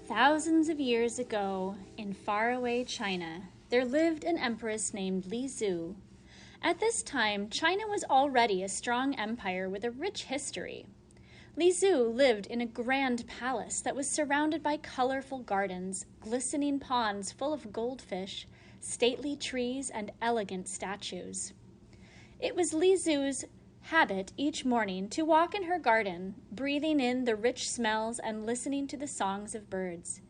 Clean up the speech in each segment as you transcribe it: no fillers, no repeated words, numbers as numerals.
Thousands of years ago, in faraway China, there lived an empress named Li Zhu. At this time, China was already a strong empire with a rich history. Li Zhu lived in a grand palace that was surrounded by colorful gardens, glistening ponds full of goldfish, stately trees, and elegant statues. It was Li Zhu's habit each morning to walk in her garden, breathing in the rich smells and listening to the songs of birds.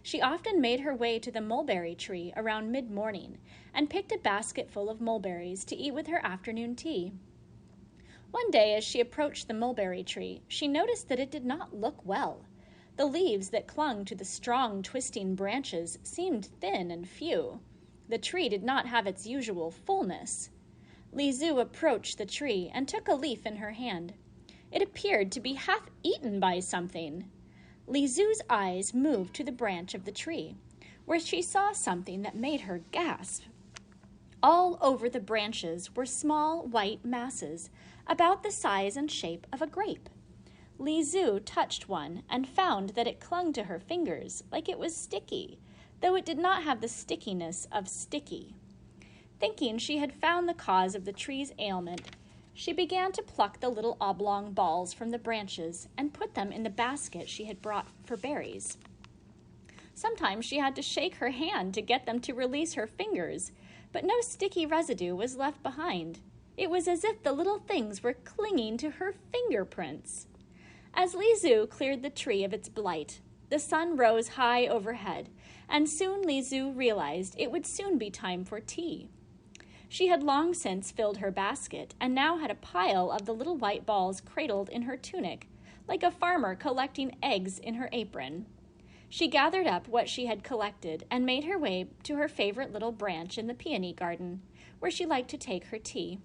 She often made her way to the mulberry tree around mid-morning and picked a basket full of mulberries to eat with her afternoon tea. One day, as she approached the mulberry tree, she noticed that it did not look well. The leaves that clung to the strong, twisting branches seemed thin and few. The tree did not have its usual fullness. Li Zhu approached the tree and took a leaf in her hand. It appeared to be half eaten by something. Li Zhu's eyes moved to the branch of the tree, where she saw something that made her gasp. All over the branches were small white masses, about the size and shape of a grape. Li Zhu touched one and found that it clung to her fingers like it was sticky, though it did not have the stickiness of sticky. Thinking she had found the cause of the tree's ailment, she began to pluck the little oblong balls from the branches and put them in the basket she had brought for berries. Sometimes she had to shake her hand to get them to release her fingers, but no sticky residue was left behind. It was as if the little things were clinging to her fingerprints. As Li Zhu cleared the tree of its blight, the sun rose high overhead, and soon Li Zhu realized it would soon be time for tea. She had long since filled her basket and now had a pile of the little white balls cradled in her tunic, like a farmer collecting eggs in her apron. She gathered up what she had collected and made her way to her favorite little branch in the peony garden, where she liked to take her tea.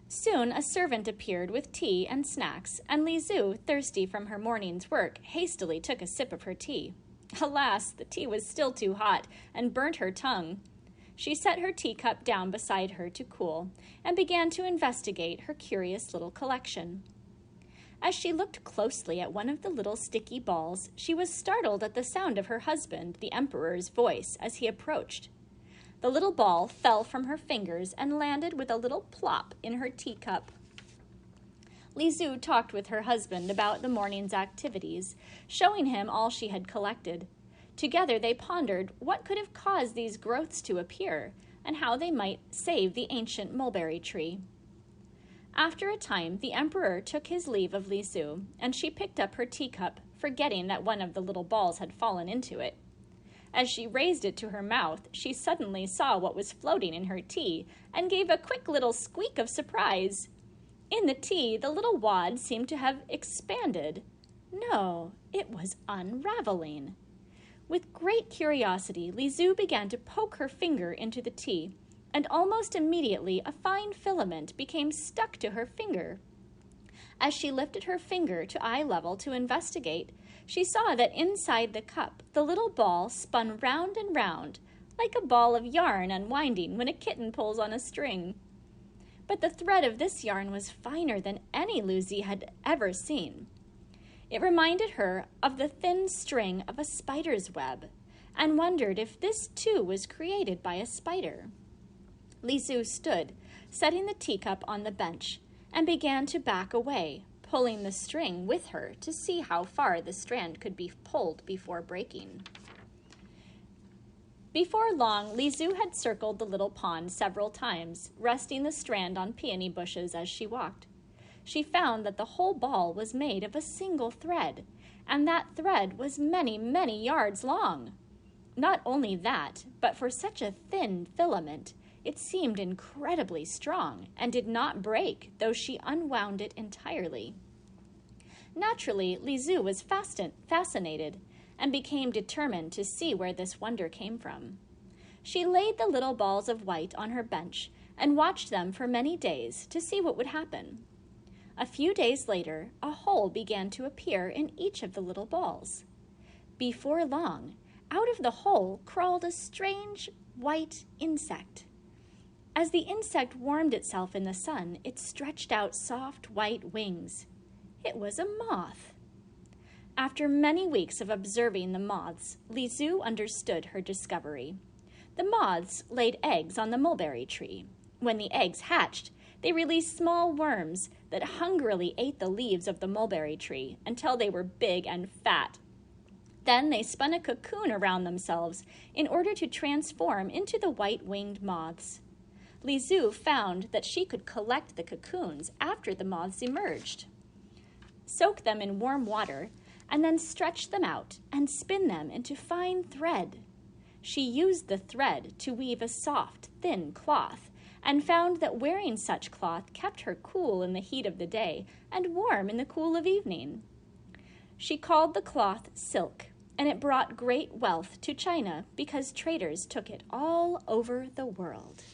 Soon a servant appeared with tea and snacks, and Li Zhu, thirsty from her morning's work, hastily took a sip of her tea. Alas, the tea was still too hot and burnt her tongue. She set her teacup down beside her to cool and began to investigate her curious little collection. As she looked closely at one of the little sticky balls, she was startled at the sound of her husband, the emperor's voice, as he approached. The little ball fell from her fingers and landed with a little plop in her teacup. Li Zhu talked with her husband about the morning's activities, showing him all she had collected. Together they pondered what could have caused these growths to appear and how they might save the ancient mulberry tree. After a time, the emperor took his leave of Li Zhu, and she picked up her teacup, forgetting that one of the little balls had fallen into it. As she raised it to her mouth, she suddenly saw what was floating in her tea and gave a quick little squeak of surprise. In the tea, the little wad seemed to have expanded. No, it was unraveling. With great curiosity, Li Zhu began to poke her finger into the tea, and almost immediately a fine filament became stuck to her finger. As she lifted her finger to eye level to investigate, she saw that inside the cup, the little ball spun round and round, like a ball of yarn unwinding when a kitten pulls on a string. But the thread of this yarn was finer than any Li Zhu had ever seen. It reminded her of the thin string of a spider's web, and wondered if this too was created by a spider. Li Zhu stood, setting the teacup on the bench, and began to back away, pulling the string with her to see how far the strand could be pulled before breaking. Before long, Li Zhu had circled the little pond several times, resting the strand on peony bushes as she walked. She found that the whole ball was made of a single thread, and that thread was many, many yards long. Not only that, but for such a thin filament, it seemed incredibly strong and did not break, though she unwound it entirely. Naturally, Li Zhu was fascinated and became determined to see where this wonder came from. She laid the little balls of white on her bench and watched them for many days to see what would happen. A few days later, a hole began to appear in each of the little balls. Before long, out of the hole crawled a strange white insect. As the insect warmed itself in the sun, it stretched out soft white wings. It was a moth. After many weeks of observing the moths, Li Zhu understood her discovery. The moths laid eggs on the mulberry tree. When the eggs hatched, they released small worms that hungrily ate the leaves of the mulberry tree until they were big and fat. Then they spun a cocoon around themselves in order to transform into the white-winged moths. Li Zhu found that she could collect the cocoons after the moths emerged, soak them in warm water, and then stretch them out and spin them into fine thread. She used the thread to weave a soft, thin cloth, and found that wearing such cloth kept her cool in the heat of the day and warm in the cool of evening. She called the cloth silk, and it brought great wealth to China because traders took it all over the world.